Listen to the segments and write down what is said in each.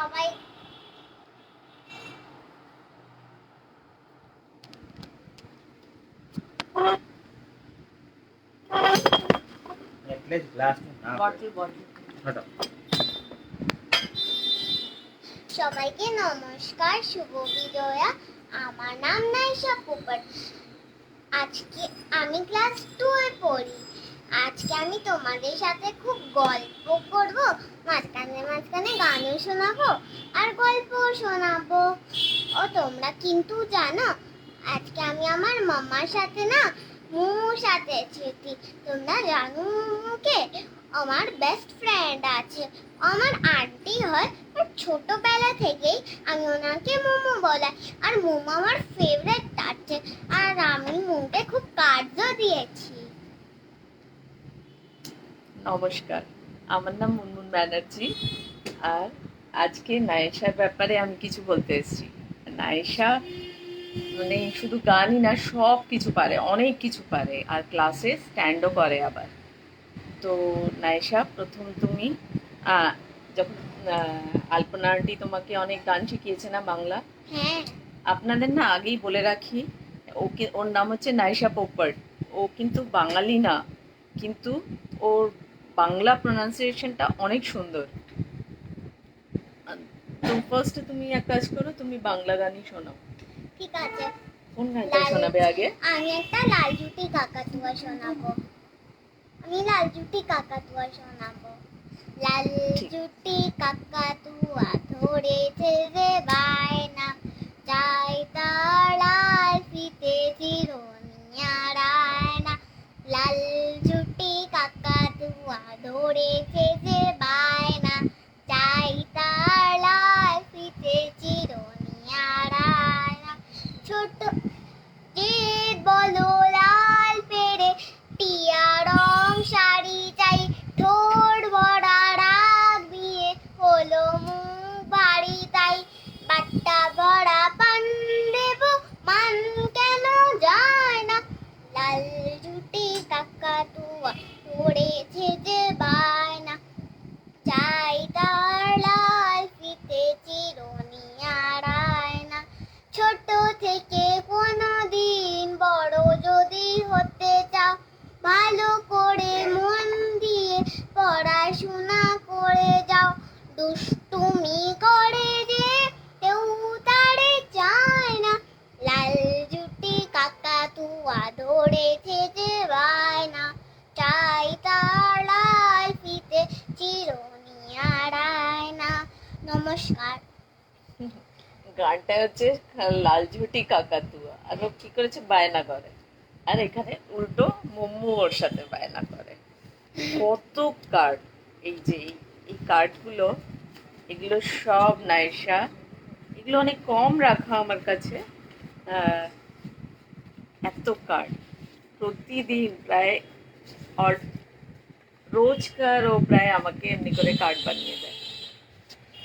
সবাই সবাইকে নমস্কার, শুভ বিজয়া। আমার নাম নাইশা পোপট। আজকে আমি ক্লাস 2 এ পড়ি। আজকে আমি তোমাদের সাথে খুব গল্প করব, মাঝখানে মাঝখানে গানও শোনাবো আর গল্পও শোনাবো। ও তোমরা কিন্তু জানো, আজকে আমি আমার মামার সাথে না মুমুর সাথে এসেছি। তোমরা জানো মুমুকে? আমার বেস্ট ফ্রেন্ড আছে, আমার আন্টি হয়। আর ছোটবেলা থেকেই আমি ওনাকে মুমু বলাই। আর মুমু আমার ফেভারিট আছে, আর আমি মুমুকে খুব কার্ডও দিয়েছি। নমস্কার, আমার নাম মুনমুন ব্যানার্জি। আর আজকে নায়েশার ব্যাপারে আমি কিছু বলতে এসেছি। নায়েশা মানে শুধু গানই না, সব কিছু পারে, অনেক কিছু পারে, আর ক্লাসে স্ট্যান্ডও করে আবার। তো নায়েশা, প্রথম তুমি যখন আলপনা আন্টি তোমাকে অনেক গান শিখিয়েছে না বাংলা? হ্যাঁ। আপনাদের না আগেই বলে রাখি, ওর নাম হচ্ছে নায়েশা পোপট। ও কিন্তু বাঙালি না, কিন্তু ওর বাংলা প্রোনাউন্সিয়েশনটা অনেক সুন্দর। তো ফার্স্ট তুমি এক কাজ করো, তুমি বাংলা গানই শোনাও। ঠিক আছে। কোন গানটা শোনাবে আগে? আমি একটা লাল জুটি কাকাতুয়া শোনাবো। লাল জুটি কাকাতুয়া ধরেছে যে বায়না, চাই তার লাল ফিতে চিরুনি আর আয়না। লাল জুটি কাকাতুয়া ধরেছে যে বায়না, চাই তার লাল ফিতে চিরুনি আর আয়না। ছোট জিদ বলো লাল পেড়ে, টিয়া রং শাড়ি চাই, ঠোঁট ভরা রাগ দিয়ে হলো মুখ ভারী তাই। বাট্টা ভরা পান দেব, মান কেন যায় না। লাল জুটি কাকাতুয়া ধরেছে যে বায়না, চাই তার লাল ফিতে চিরুনি আর আয়না। ছোট থেকে কোনোদিন বড় যদি হতে চাও, ভালো করে মন দিয়ে পড়াশোনা করে যাও। দুষ্টুমি করে যে কেউ তারে চায় না, লাল জুটি কাকাতুয়া ধরেছে যে বায়না, চাই তার লাল ফিতে চিরুনি আর আয়না। নমস্কার। গানটা হচ্ছে লাল ঝুটি কাকাতুয়া, আর ও কি করেছে, বায়না করে। আর এখানে উল্টো মোমো ওর সাথে বায়না করে। কত কার্ড! এই যে এই কার্ডগুলো, এগুলো সব নায়েশা, এগুলো অনেক কম রাখা আমার কাছে। এত কার্ড প্রতিদিন প্রায়, রোজকার ও প্রায় আমাকে এমনি করে কার্ড বানিয়ে দেয়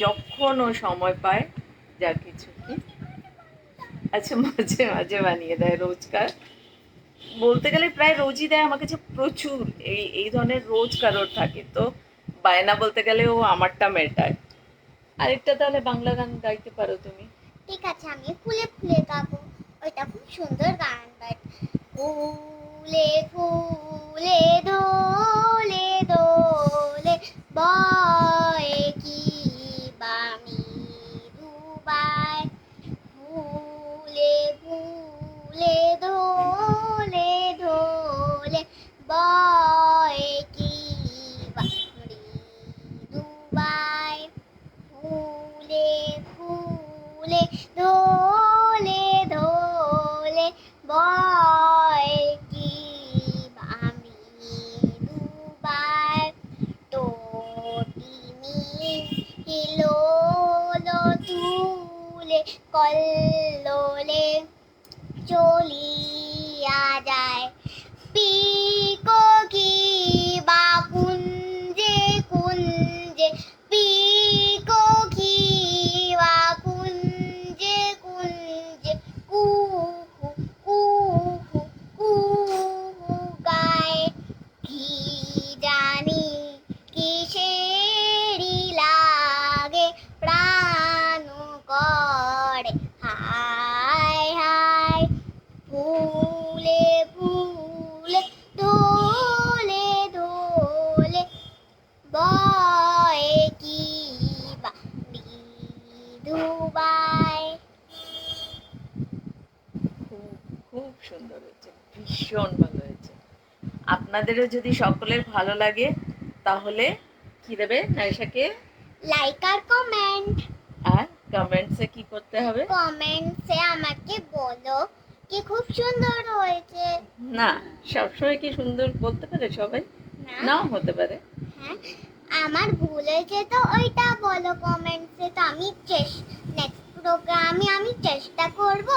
যখন ও সময় পায়। যা কিছু কি আচ্ছা, মাঝে মাঝে বানিয়ে দেয়, রোজকার বলতে গেলে প্রায় রোজই দেয় আমার কাছে প্রচুর। এই ধরনের রোজ কারোর থাকে, তো বায়না বলতে গেলে ও আমারটা মেটায়। আরেকটা তাহলে বাংলা গান গাইতে পারো তুমি? ঠিক আছে, আমি ফুলে ফুলে গাবো। ওইটা খুব সুন্দর গান। বাট ফুলে ফুলে দোলে দোলে বয় কি বামি দুবাই। ফুলে ফুলে দোলে দোলে বয় কি বামি দুবাই। ফুলে ফুলে দোলে দোলে বয় কি বামি দুবাই। তোটিনি হিলোলো তুলে কল্লোলে চলিয়া যায়। পিকো কি বা কুঞ্জে কুঞ্জে, পিকো কি বা কুঞ্জে কুঞ্জে, কুহু কুহু কুহু গায়। কি জানি কিসেরি লাগে প্রাণ বয় কি দুবাই। খুব খুব সুন্দর হয়েছে, ভীষণ ভালো হয়েছে। আপনাদেরও যদি সকলের ভালো লাগে তাহলে কি দেবে নাইশাকে? লাইক আর কমেন্ট। আর কমেন্টসে কি করতে হবে? কমেন্টসে আমাকে বলো কি খুব সুন্দর হয়েছে। না, সবসময় কি সুন্দর বলতে পারে সবাই? নাও হতে পারে। হ্যাঁ, আমার ভুল হয়েছে তো ওইটা বলো কমেন্টসে, তো আমি নেক্সট প্রোগ্রামে আমি চেষ্টা করব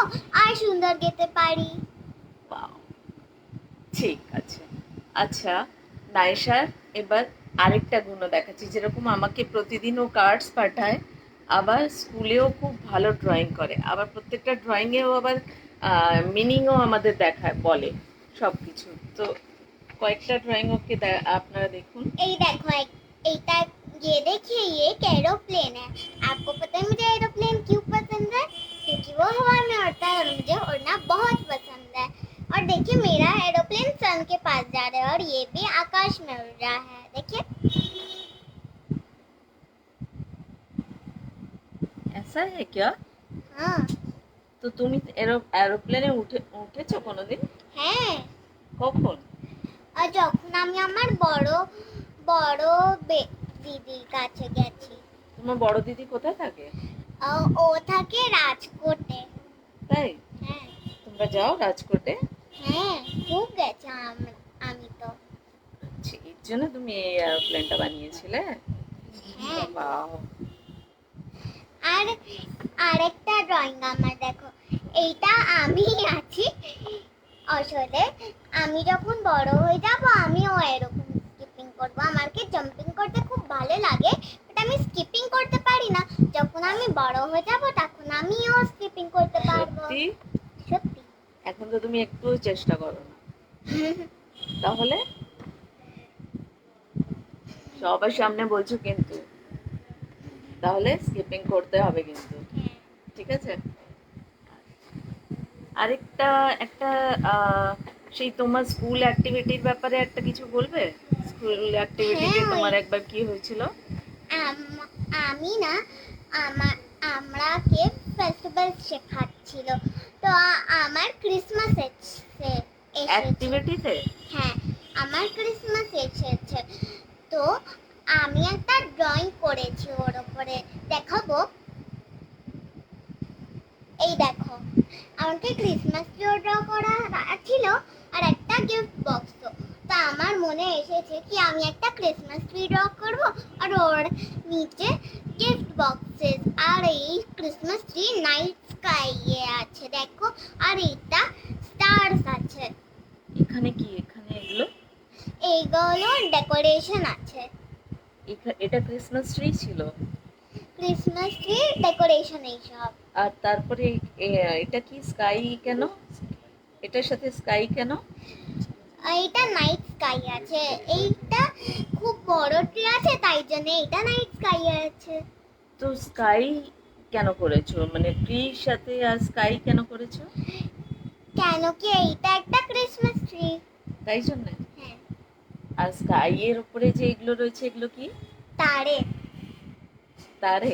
আর সুন্দর গেতে পারি। Wow, ঠিক আছে। আচ্ছা, নাইশার এবার আরেকটা গুণ দেখাচ্ছি। যেরকম আমাকে প্রতিদিন ও কার্ডস পাঠায়, আবার স্কুলেও খুব ভালো ড্রয়িং করে, আবার প্রত্যেকটা ড্রয়িংয়েও আবার মিনিংও আমাদের দেখায়, বলে সব কিছু। তো কয়েকটা ড্রয়িং ওকে আপনারা দেখুন। এই দেখো এইটা, ये देखिए ये एक एरोप्लेन है। आपको पता है मुझे एरोप्लेन क्यों पसंद है? क्योंकि वो हवा में उड़ता है और मुझे उड़ना बहुत पसंद है। और देखिए मेरा एरोप्लेन सन के पास जा रहा है और ये भी आकाश में उड़ रहा है, देखिए। ऐसा है क्या? हाँ। তো তুমি এরোপ্লেনে উঠেছো কোনোদিন? হ্যাঁ। কখন? আর যখন আমি আমার বড় বড় দিদির কাছে গেছি। তোমার বড় দিদি কোথায় থাকে? ও থাকে রাজকোটে। তাই? হ্যাঁ। তোমরা যাও রাজকোটে? হ্যাঁ, খুব গেছি আমি তো। আচ্ছা, এর জন্য তুমি এই এরোপ্লেনটা বানিয়েছিলে? হ্যাঁ। বাহ! আর আরেকটা ড্রয়িং আমার দেখো, এইটা আমি আছি আসলে। আমি যখন বড় হয়ে যাব আমিও এরকম স্কিপিং করব। আমাকে জাম্পিং করতে খুব ভালো লাগে, বাট আমি স্কিপিং করতে পারি না। যখন আমি বড় হয়ে যাব তখন আমিও স্কিপিং করতে পারবো। সত্যি? সত্যি। এখন তো তুমি একটু চেষ্টা করো না, তাহলে সবার সামনে বলছো কিন্তু, তাহলে স্কিপিং করতে হবে কিন্তু, ঠিক আছে? আরেকটা একটা সেই তোমার স্কুল অ্যাক্টিভিটির ব্যাপারে একটা কিছু বলবে? স্কুল অ্যাক্টিভিটিতে তোমার একবার কি হয়েছিল? আমি না, আমরাকে ফেস্টিভ্যাল শেখাচ্ছিল, তো আমার ক্রিসমাস এসেছে। অ্যাক্টিভিটিতে? হ্যাঁ, আমার ক্রিসমাস এসেছে, তো আমি একটা ড্রয়িং করেছি ওর উপরে, দেখাবো। এই দেখো, আমাকে ক্রিসমাস ট্রি ড্র করা ছিল আর একটা গিফট বক্স। তো আমার মনে এসেছে কি আমি একটা ক্রিসমাস ট্রি ড্র করব আর ওর নিচে গিফট বক্সেস, আর এই ক্রিসমাস ট্রি নাইট স্কাই আছে দেখো, আর এটা স্টারস আছে। এখানে কি, এখানে এইগুলো ডেকোরেশন আছে। এটা ক্রিসমাস ট্রি ছিল? ক্রিসমাস ট্রি ডেকোরেশন এইসব। আর তারপরে এটা কি স্কাই কেন? এটার সাথে স্কাই কেন? এইটা নাইট স্কাই আছে, এইটা খুব বড় ট্রি আছে তাই জন্য এইটা নাইট স্কাই আছে। তো স্কাই কেন করেছো, মানে ট্রির সাথে আর স্কাই কেন করেছো? কেন কি এইটা একটা ক্রিসমাস ট্রি, তাই জন্য? হ্যাঁ। আর স্কাই এর উপরে যে এগুলো রয়েছে এগুলো কি? তারে। তারে?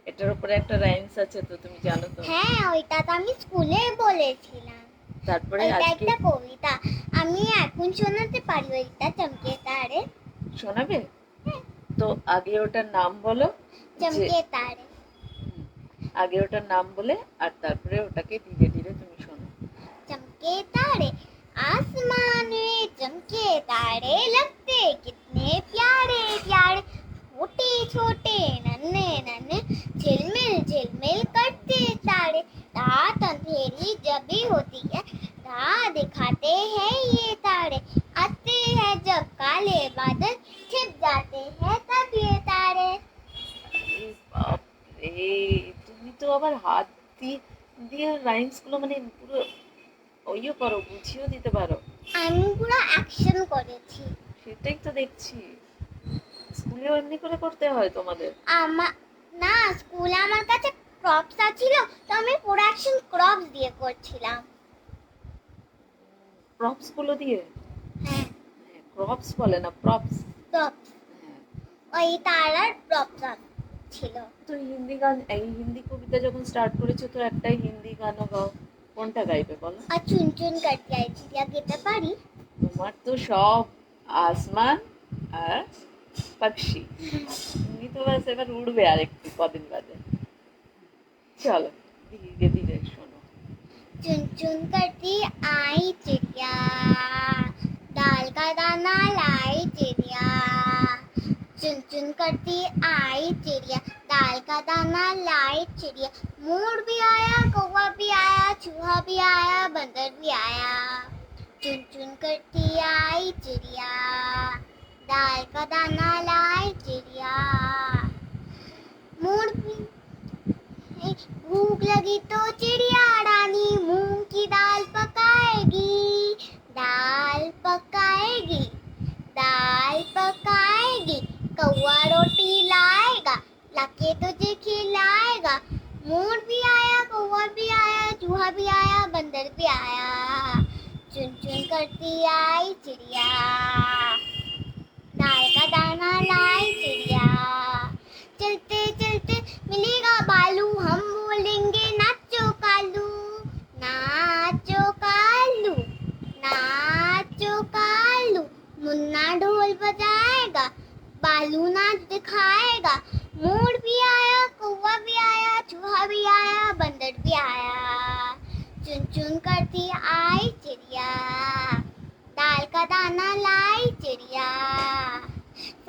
এটার উপরে একটা রাইমস আছে তো, তুমি জানো তো? হ্যাঁ, ওইটা তো আমি স্কুলে বলেছিলাম। তারপরে এটা আজকে একটা কবিতা, আমি এখন শোনাতে পারি ওইটা, চমকে তারে। শোনাবে? তো আগে ওটার নাম বলো। চমকে তারে। আগে ওটার নাম বলে আর তারপরে ওটাকে ধীরে ধীরে তুমি শোনো। चमके तारे आसमान में, चमके तारे लगते कितने प्यारे प्यारे, छोटे छोटे नन्हे नन्हे झिलमिल झिलमिल करते तारे। रात अंधेरी जब भी होती है राह दिखाते हैं ये तारे, आते हैं जब काले बादल छिप जाते हैं तब ये तारे। বাপরে, তুমি তো আবার হাত দিয়ে দিয়ে রাইমস গুলো মানে পুরো ওইও করো, বুঝিয়েও দিতে পারো। আমি পুরো অ্যাকশন করেছি। সেটাই তো দেখছি, স্কুলেও এমনি করে করতে হয় তোমাদের? না, স্কুলে আমার কাছে ক্রপস ছিল, তো আমি পুরো অ্যাকশন ক্রপস দিয়ে করছিলাম। প্রপস গুলো দিয়ে? হ্যাঁ, ক্রপস বলে না, প্রপস। ক্রপস। ওই তারার প্রবলেম ছিল। তো হিন্দি গান, এই হিন্দি কবিতা যখন স্টার্ট করেছো তো একটাই হিন্দি গানও গাও, কোনটা গাইবে বলো? আর চুন চুন করতে আই চিড়িয়া গেতে পারি। তোমার তো সব আসমান আর পাখি, তুমি তো ব্যাস এবার উড়বে আরেকটু কদিন বাদে। চলো ধীরে ধীরে শোনো। चुन चुन करती आई चिड़िया, दाल का दाना लाई चिड़िया। चुन चुन करती आई चिड़िया, दाल का दाना लाई चिड़िया। मोर भी आया, कौवा भी आया, चूहा भी आया, बंदर भी आया। चुन चुन करती आई चिड़िया, दाल का दाना लाई चिड़िया। मोर भी भूख लगी तो चिड़िया रानी मूंग की दाल पकाएगी, दाल पकाएगी, दाल पकाएगी। कौवा रोटी लाएगा, लाके तुझे खिलाएगा। मोर भी आया, कौवा भी आया, चूहा भी आया, बंदर भी आया। चुन चुन करती आई चिड़िया, दाल का दाना लाई चिड़िया। चलते चलते मिलेगा बालू, हम बोलेंगे नाचो कालू, नाचो कालू, नाचो कालू। मुन्ना ढोल बजाएगा, बालू नाच दिखाएगा। मोर भी आया, कौवा भी आया, चूहा भी आया, बंदर भी आया। चुन चुन करती आई चिड़िया, दाल का दाना लाई चिड़िया।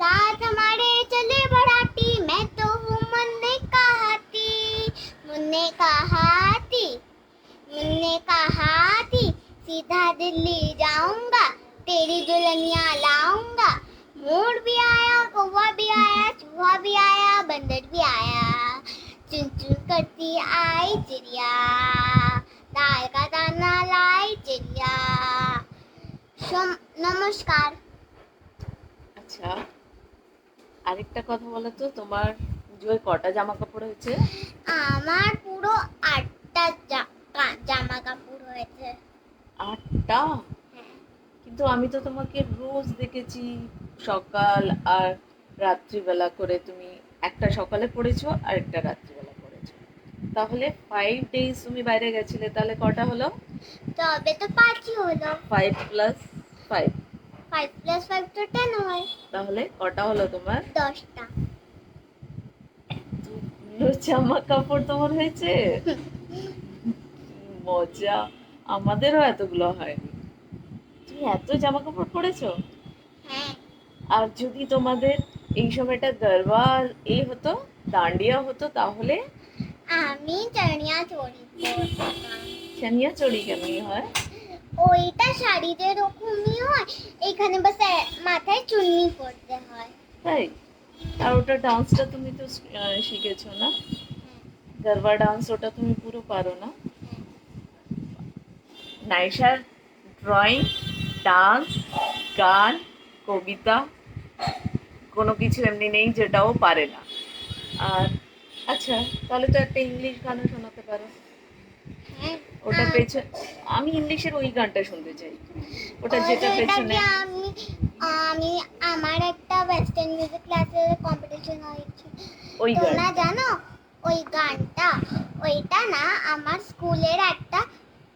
साथ हमारे चले बराती, मैं तो हूँ मुन्ने का हाथी, मुन्ने का हाथी, मुन्ने का हाथी। सीधा दिल्ली जाऊंगा, तेरी दुल्हनिया लाऊंगा। मोर भी आया, कौवा भी आया, चूहा भी आया, बंदर भी आया। चुन चुन करती आई चिड़िया, दाल का दाना लाई चिड़िया। নমস্কার। আচ্ছা আরেকটা কথা বলো তো, তোমার পুজোয় কটা জামা কাপড় হয়েছে? আমার পুরো 8টা জামা কাপড় হয়েছে। 8টা? হ্যাঁ। কিন্তু আমি তো তোমাকে রোজ দেখেছি সকাল আর রাত্রিবেলা করে, তুমি একটা সকালে পড়েছো আর একটা রাত্রিবেলা পড়েছো, তাহলে 5 ডেজ তুমি বাইরে গেছিলে, তাহলে কটা হলো? তবে তো 5ই হলো। 5 + 5 5 + 5 তো 10 হয়। তাহলে কটা হলো তোমার? 10টা। এতগুলো জামা কাপড় তোমার হয়েছে? কি মজা, আমাদেরও এতগুলো হয়নি। তুমি এত জামা কাপড় পরেছো? হ্যাঁ। আর যদি তোমাদের এই সময়টা গরবা এই হতো, দান্ডিয়া হতো, তাহলে? আমি চানিয়া চড়ি পরতাম। চানিয়া চড়ি কেমনি হয়? ওইটা শাড়ি যেরকমই হয়, এখানে বাস মাথায় চুন্নি পরতে হয়। তাই? আর ওটা ডান্সটা তুমি তো শিখেছো না, গরবা ডান্স, ওটা তুমি পুরো পারো না? নাইশার ড্রয়িং, ডান্স, গান, কবিতা কোনো কিছু এমনি নেই যেটাও পারে না। আর আচ্ছা তাহলে তো একটা ইংলিশ গানও শোনাতে পারো। হ্যাঁ। ওটা পেছনে, আমি ইংলিশের ওই গানটা শুনতে চাই, ওটা যেটা পেছনে। আমি আমি আমার একটা ওয়েস্টার্ন মিউজিক ক্লাসের কম্পিটিশন হয়েছে, ওই তোমরা গানটা? জানো ওই গানটা? ওইটা না, আমার স্কুলের একটা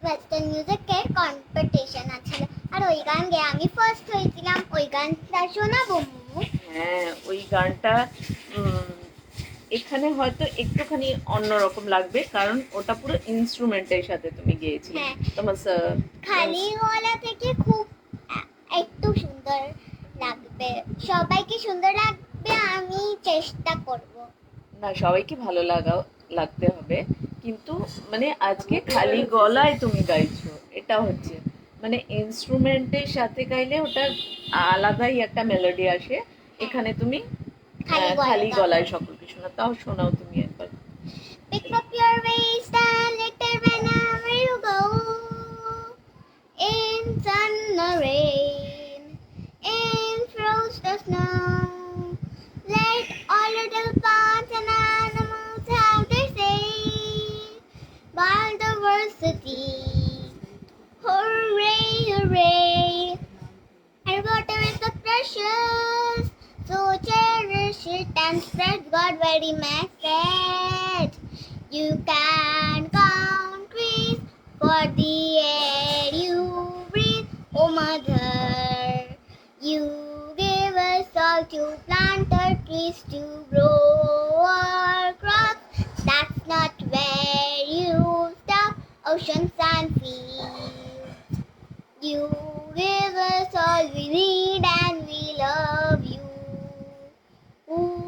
ওয়েস্টার্ন মিউজিকের কম্পিটিশন আছিল, আর ওই গান গেয়ে আমি ফার্স্ট হয়েছিলাম। ওই গানটা শোনাবো মুমু? হ্যাঁ ওই গানটা এখানে হয়তো একটুখানি অন্যরকম লাগবে, কারণ ওটা পুরো ইনস্ট্রুমেন্টের সাথে তুমি গেয়েছিলে। হ্যাঁ। তোমার খালি গলা থেকে খুব একটু সুন্দর লাগবে, সবাইকে সুন্দর লাগবে, আমি চেষ্টা করব। না সবাইকে ভালো লাগতে হবে, কিন্তু মানে আজকে খালি গলায় তুমি গাইছো, এটা হচ্ছে মানে ইনস্ট্রুমেন্টের সাথে গাইলে ওটার আলাদাই একটা মেলোডি আসে। এখানে তুমি খালি গলায় সকলকে শোনা, তাও শোনাও তুমি একবার। Pick up your waist and later whenever you go, in sun or rain, in frost or snow, let all little plants and animals have their say. Biodiversity, hooray, hooray! Our water is so precious, so cherish it and spread God very message. You can count trees for the air you breathe, oh mother. You gave us all to plant our trees to grow our crops. That's not where you stop, oceans and fields. You give us all we need and we love you. Ooh,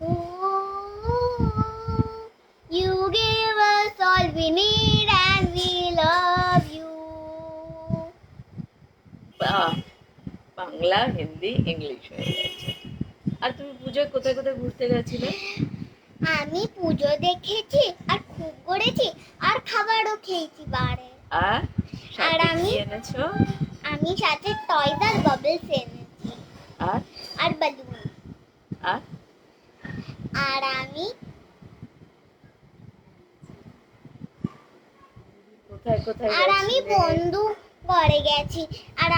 ooh, you give us all we need and we love you. বাহ, Bangla Hindi English হয়ে গেছে। আর তুমি পুজোয় কোথায় কোথায় ঘুরতে গেছিলে? আমি পুজো দেখেছি আর খুব করেছি আর খাবারও খেয়েছি বারে। আর সাথে আমি- কি এনেছো? আমি সাথে টয়স আর বাবলস এনেছি আর আর বালুন। আর আর আমি কোথায় কোথায় আর আমি গেছিলে? বন্ধু ঘরে গেছি। আর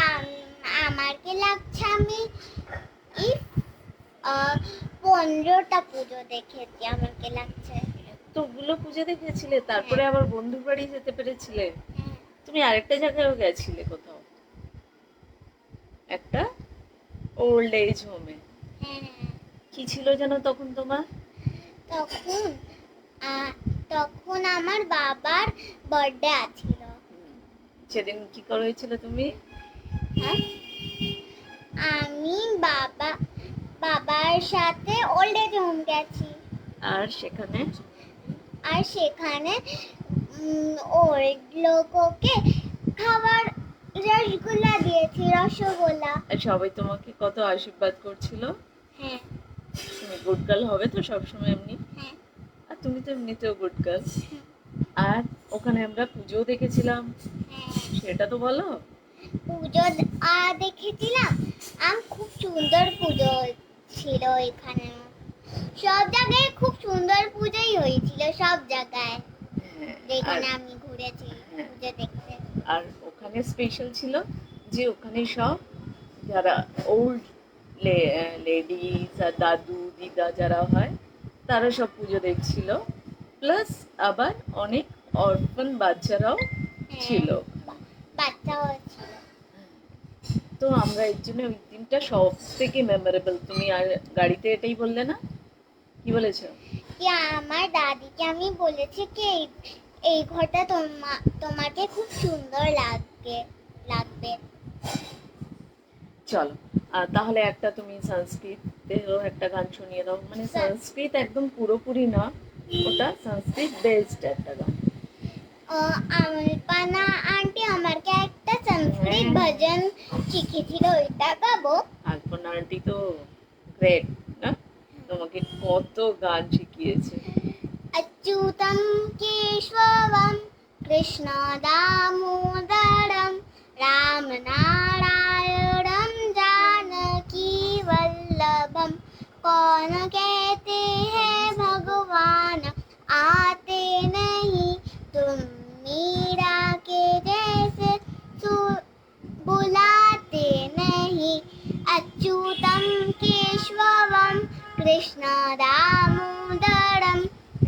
আমার কি লাগছে আমি 15টা পুজো দেখেছি আমার কি লাগছে। এতগুলো পুজো দেখেছিলে, তারপরে আবার বন্ধুর বাড়ি যেতে পেরেছিলে? হ্যাঁ, তুমি আরেকটা জায়গায়ও গেছিলে কোথাও, একটা ওল্ড এজ হোমে। হ্যাঁ। কি ছিল যেন তখন তোমার? তখন তখন আমার বাবার বার্থডে আছিল। সেদিন কি করেছিল তুমি? হ্যাঁ? আমি বাবার সাথে ওল্ড এজ হোম গেছি। আর সেখানে আর সেখানে ওল্ড লোককে খাবার রসগোল্লা দিয়েছি, রসগোল্লা। আর সবাই তোমাকে কত আশীর্বাদ করছিল। হ্যাঁ, তুমি গুড গার্ল হবে তো সবসময় এমনি? হ্যাঁ। আর তুমি তো এমনিতেও গুড গার্ল। আর ওখানে আমরা পুজো দেখেছিলাম, হ্যাঁ, সেটা তো বলো। পুজো দেখেছিলাম। খুব সুন্দর পুজো ছিল এখানে। সব জায়গায় খুব সুন্দর পুজোই হয়েছিল, সব জায়গায় হ্যাঁ, যেখানে আর- আমি ঘুরেছি হ্যাঁ। পুজো দেখতে। আর ওখানে স্পেশাল ছিল যে ওখানে সব যারা ওল্ড লেডিস আর দাদু দিদা যারা হয় তারা সব পুজো দেখছিল, প্লাস আবার অনেক অরফান বাচ্চারাও হ্যাঁ, ছিল। বাচ্চাও ছিল। তো আমরা এর জন্য ওই দিনটা সব থেকে মেমোরেবল। তুমি আর গাড়িতে এটাই বললে না, কি বলেছো? কি আমার দাদিকে আমি বলেছি কি এই ঘরটা তোমাকে খুব সুন্দর লাগবে। চলো তাহলে একটা তুমি সংস্কৃতেরও একটা গান শুনিয়ে দাও, মানে সংস্কৃত একদম পুরোপুরি না, ওটা সংস্কৃত বেসড একটা গান। আলপনা আন্টি আমাকে একটা সংস্কৃত হ্যাঁ। ভজন শিখিয়েছিল, ওইটা গাবো। আলপনা আন্টি তো গ্রেট না, তোমাকে কত গান শিখিয়েছে। अच्युतं केशवं कृष्णदामोदरं रामनारायणं जानकीवल्लभं कौन कहते हैं भगवान आते नहीं तुम मीरा के जैसे बुलाते नहीं अच्युतं केशवं कृष्णदामोदरं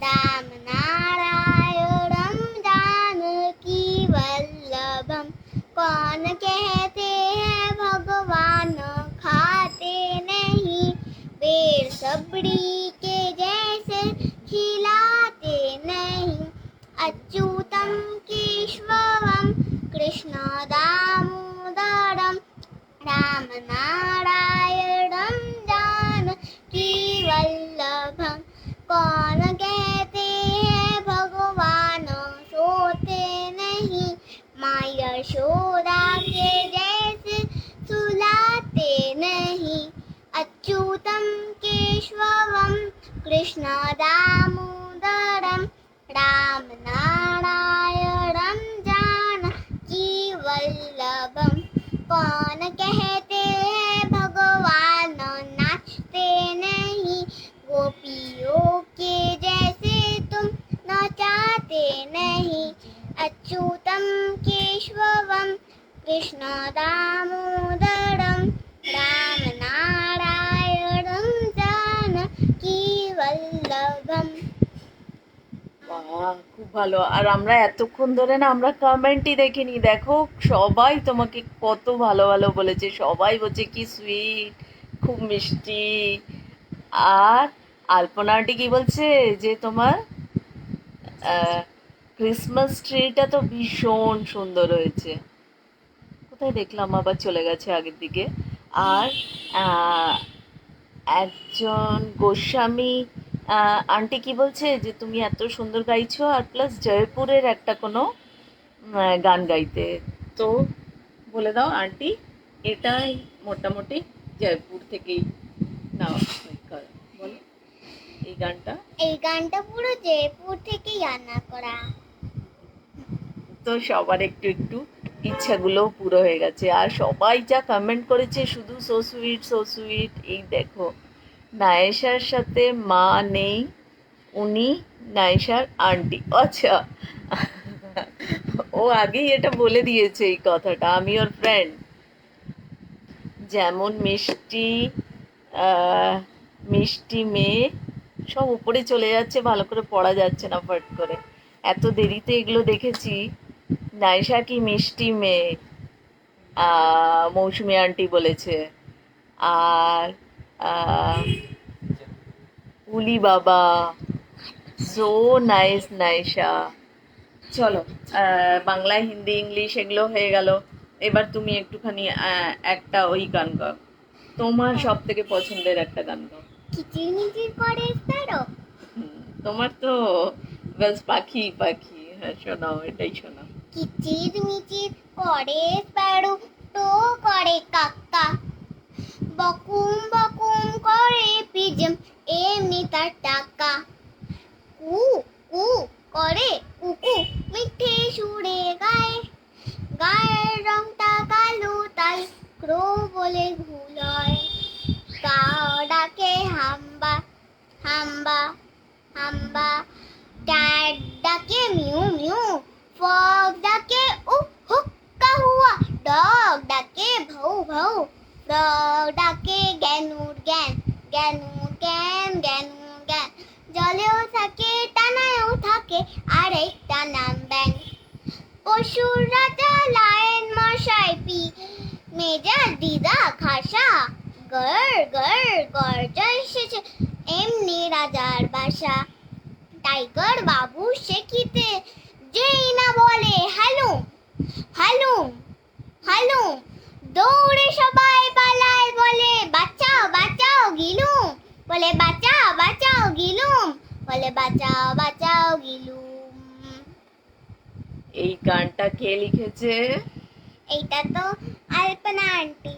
रामनारायणं जानकीवल्लभं कौन कहते हैं भगवान खाते नहीं पेड़ सबड़ी के जैसे खिलाते नहीं अच्युतं केशवं कृष्णदामोदरं रामनारायणं जानकीवल्लभं कौन कहते हैं भगवान सोते नहीं माँ यशोदा के जैसे सुलाते नहीं अच्युतं केशवं कृष्णदामोदरं रामनारायणं जानकीवल्लभं कौन कहते हैं भगवान नाचते नहीं गोपियों के जैसे तुम नचाते नहीं अच्युतं केशवं कृष्णदामोदरं रामनारायणं বাহ, খুব ভালো। আর আমরা এতক্ষণ ধরে না আমরা কমেন্টই দেখিনি, দেখো সবাই তোমাকে কত ভালো ভালো বলেছে, সবাই বলছে কি সুইট, খুব মিষ্টি। আর আলপনা আন্টি কি বলছে যে তোমার ক্রিসমাস ট্রিটা তো ভীষণ সুন্দর হয়েছে। কোথায় দেখলাম, আবার চলে গেছে আগের দিকে। আর আহ, একজন গোস্বামী আন্টি কি বলছে যে তুমি এত সুন্দর গাইছো, আর প্লাস জয়পুরের একটা কোনো গান গাইতে। তো বলে দাও আন্টি, এটাই মোটামুটি জয়পুর থেকেই নাও বলো এই গানটা। এই গানটা পুরো জয়পুর থেকেই রান্না করা। তো সবার একটু একটু ইচ্ছাগুলো পুরো হয়ে গেছে। আর সবাই যা কমেন্ট করেছে শুধু সো সুইট সো সুইট। এই দেখো, নায়েশার সাথে মা নেই, উনি নায়েশার আন্টি। আচ্ছা, ও আগেই এটা বলে দিয়েছে এই কথাটা, আমি ওর ফ্রেন্ড। যেমন মিষ্টি, মিষ্টি মেয়ে, সব উপরে চলে যাচ্ছে, ভালো করে পড়া যাচ্ছে না ফট করে, এত দেরিতে এগুলো দেখেছি। নাইশা কি মিষ্টি মেয়ে, মৌসুমি আন্টি বলেছে। আর উলি বাবা, সো নাইস নাইশা। চলো, বাংলা হিন্দি ইংলিশ এগুলো হয়ে গেল। এবার তুমি একটুখানি একটা ওই গান গাও, তোমার সব থেকে পছন্দের একটা গান গাও। কিচিরমিচির করে স্প্যারো। তোমার তো বাস পাখি পাখি, হ্যাঁ শোনাও, এটাই শোনাও। কিচিরমিচির করে স্প্যারো, টো করে কাকা, বকুম বকুম করে পিজম, এমনি তার টাকা। কু কু করে কুকু, মিঠে সুরে গায়, গায়ের রংটা কালো তাই ক্রো বলে ভুল হয়। কাও ডাকে হাম্বা হাম্বা হাম্বা, ক্যাট ডাকে মিউ মিউ, ফগ ডাকে উহ হুক্কা হুয়া, ডগ ডাকে ভৌ ভৌ, ডগ ডাকে গ্যানুর জ্ঞান, গ্যানুর জ্ঞান গ্যানুর জ্ঞান। জলেও থাকে টানায়ও থাকে আর একটা নাম ব্যাং। পশুর রাজা লায়ন মশাই পি, মেজাজ দিদা খাসা, গর গর গর্জন এসেছে এমনি রাজার বাসা। টাইগার বাবু শেখিতে যেই না বলে হ্যালো হ্যালো হ্যালো, দৌড়ে সবাই পালায় বলে বাঁচাও বাঁচাও গিলুম, বলে বাঁচাও বাঁচাও গিলুম, বলে বাঁচাও বাঁচাও গিলুম। এই গানটা কে লিখেছে? এইটা তো আলপনা আন্টি।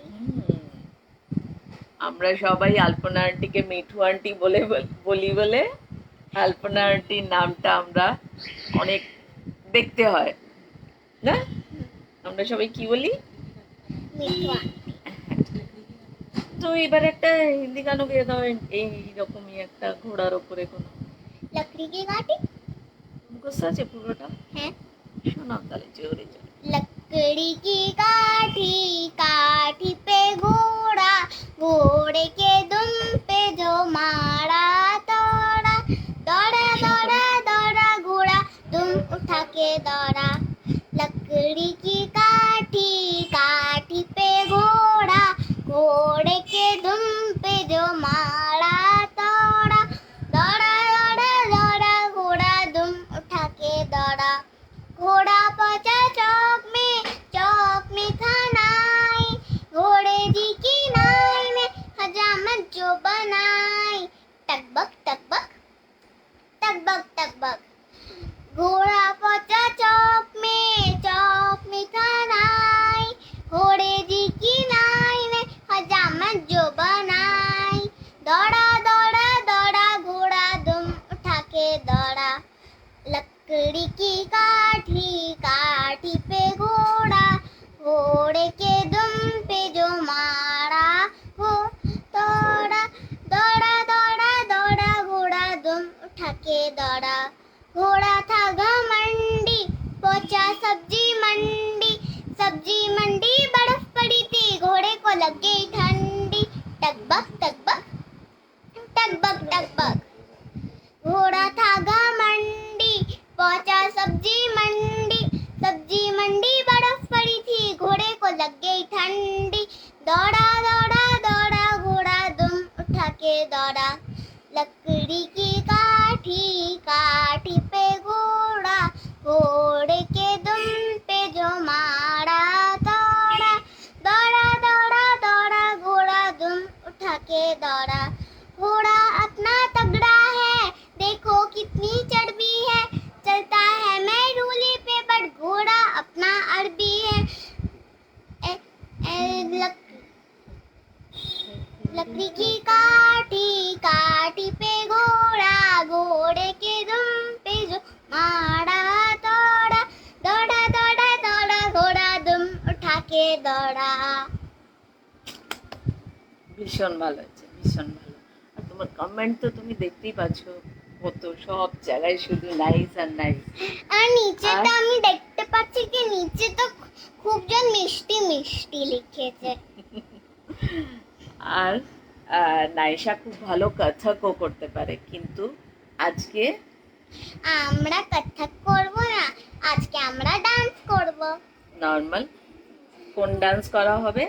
আমরা সবাই আলপনা আন্টিকে মিঠু আন্টি বলে বলি বলে আলপনা আন্টির নামটা আমরা অনেক দেখতে হয় না, আমরা সবাই কি বলি? মিঠু আন্টি। তো এবার একটা হিন্দি গানও গেয়ে দাও, এই রকমই একটা ঘোড়ার ওপরে কোনো। लकड़ी की काठी। মুখস্থ আছে পুরোটা? है শোনাও তাহলে জোরে জোরে। लकड़ी की काठी, काठी पे घोड़ा, घोड़े के दुम पे जो मारा दौड़ा, दौड़ा दौड़ा दौड़ा घोड़ा दुम उठा के दौड़ा। लकड़ी की काठी, काठी पे घोड़ा, घोड़े के दुम पे जो मारा दौड़ा, दौड़ा दौड़ा दौड़ा घोड़ा दुम उठा के दौड़ा। घोड़ा पहुंचा चौक में था नाई, घोड़े जी की नाई ने हजामत जो बनाई। टकबक टकबक टकबक टकबक, घोड़ा पहुंचा चौक में था नाई, घोड़े जी की नाई ने हजामत जो बनाई। दौड़ा दौड़ा दौड़ा घोड़ा दुम उठा के दौड़ा। लकड़ी की काठी, काठी पे घोड़ा, घोड़े के दुम पे जो मारा, हो दौड़ा दौड़ा दौड़ा दौड़ा घोड़ा दुम उठा के दौड़ा। घोड़ा था घमंडी, पहुंचा सब्जी मंडी, सब्जी मंडी बर्फ पड़ी थी, घोड़े को लग गई ठंडी। टकबक टकबक टकबक टकबक, घोड़ा था घमंडी, मंडी बर्फ पड़ी थी, घोड़े को लग गई ठंडी। दौड़ा दौड़ा दौड़ा घोड़ा दुम उठा के दौड़ा। लकड़ी की काठी काठी पे घोड़ा, घोड़े के दुम पे जो मारा दौड़ा। दौड़ा दौड़ा दौड़ा घोड़ा दुम उठा के दौड़ा। घोड़ा अपना तगड़ा है, देखो कितनी चर्बी है। चलता है मैं रूली पे, बट घोड़ा अपना अरबी है। लकड़ी की काठी काठी पे घोड़ा, घोड़े के दुम पे जो मारा दौड़ा। दौड़ा दौड़ा दौड़ा घोड़ा दुम उठा के दौड़ा। ভীষণ ভালো হয়েছে, ভীষণ ভালো। আর তোমার কমেন্ট তো তুমি দেখতেই পাচ্ছ, কত সব জায়গায় শুধু নাইস আর নাইস। আর নিচেটা আমি দেখতে পাচ্ছি কি নিচে তো খুব জন মিষ্টি মিষ্টি লিখেছে। আর নাইশা খুব ভালো কথকও করতে পারে, কিন্তু আজকে আমরা কত্থক করব না, আজকে আমরা ডান্স করব। নর্মাল কোন ডান্স করা হবে?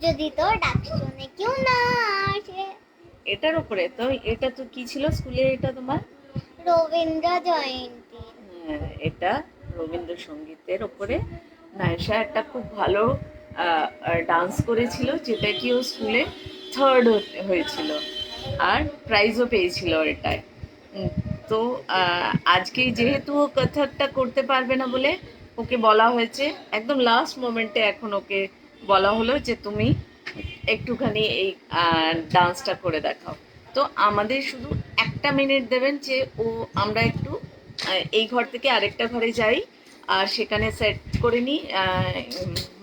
যদি তো ডাক শুনে কেউ না আসে। এটার উপরে তো, এটা তো কি ছিল স্কুলে, এটা তোমার রবীন্দ্র জয়ন্তী। এটা রবীন্দ্রসঙ্গীতের উপরে নাইশা একটা খুব ভালো ডান্স করেছিল, যেটা কি ও স্কুলে থার্ড হয়েছিল আর প্রাইজও পেয়েছিল এটায়। তো আজকে যেহেতু ও কথকটা করতে পারবে না বলে ওকে বলা হয়েছে, একদম লাস্ট মোমেন্টে এখন ওকে বলা হলো যে তুমি একটুখানি এই ডান্সটা করে দেখাও। তো আমাদের শুধু 1 মিনিট দেবেন, যে ও আমরা একটু এই ঘর থেকে আরেকটা ঘরে যাই আর সেখানে সেট করে নিই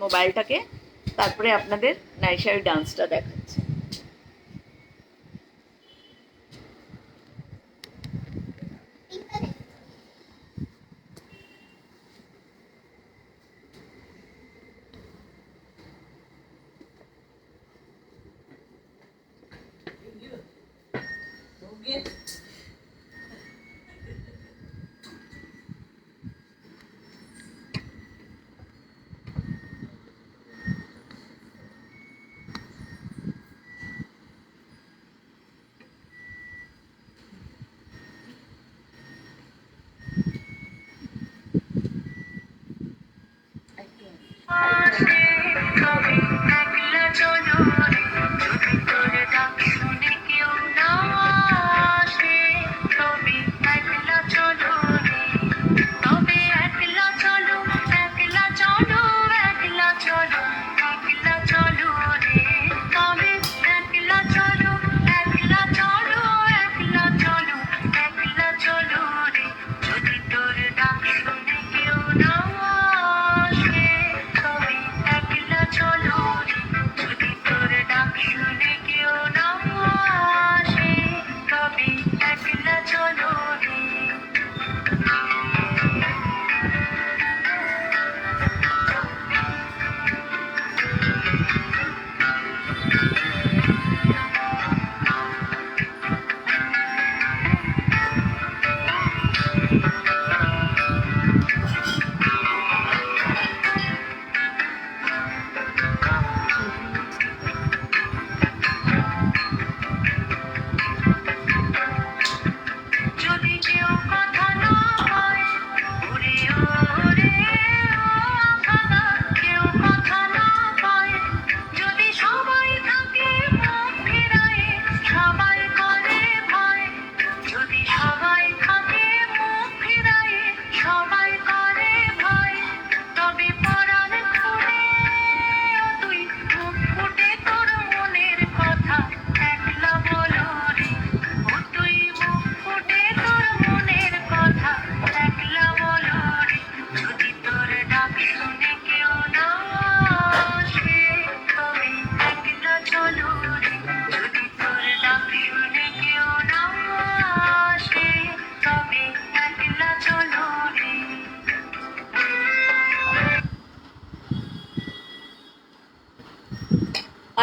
মোবাইলটাকে, তারপরে আপনাদের নাইশার ডান্সটা দেখাচ্ছি।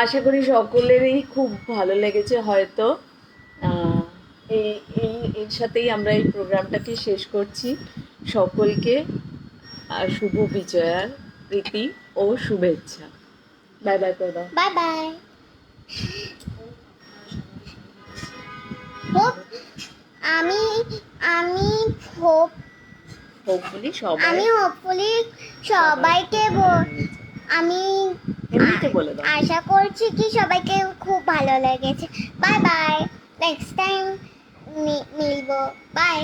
আশা করি সকলেরই খুব ভালো লেগেছে হয়তো। এর সাথেই আমরা এই প্রোগ্রামটাকে শেষ করছি। সকলকে আর শুভ বিজয়ার প্রীতি ও শুভেচ্ছা। বাই বাই করে দাও। Bye bye. হোপ আমি আমি হোপ হোপফুলি সবাই আমি হোপফুলি সবাইকে আমি এমনিতে বলে দাও। আশা করছি কি সবাইকে খুব ভালো লেগেছে। বাই বাই, নেক্সট টাইম মিলবো। বাই।